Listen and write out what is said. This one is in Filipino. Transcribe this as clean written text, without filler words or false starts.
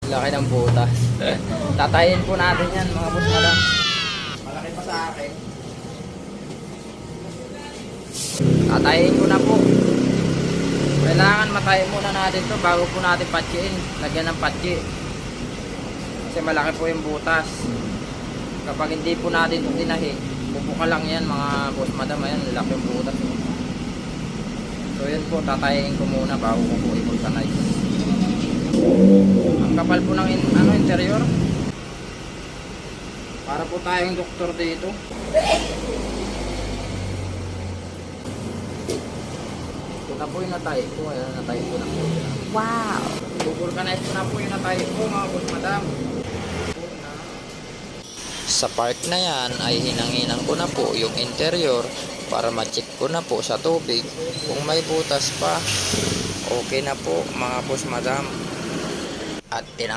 Laki ng butas. Tatayin po natin yan mga boss madam. Malaki pa sa akin. Tatayin ko na po. Kailangan matayin muna natin to bago po natin patchiin. Lagyan ng patchi. Kasi malaki po yung butas. Kapag hindi po natin ito tinahi, bubuka lang yan mga boss madam. Ayan, laki yung butas. So yun po, tatayin ko muna bago ko po i-vulcanize. Ang kapal po ng interior. Para po tayong doktor dito. Ito na po yung natay ko. Ayan, natay ko na po. Wow! I-vulcanize ko na po yung natay ko mga boss madam. Sa part na yan ay hinang-hinang ko na po yung interior para ma-check ko na po sa tubig kung may butas pa. Okay na po mga boss madam. At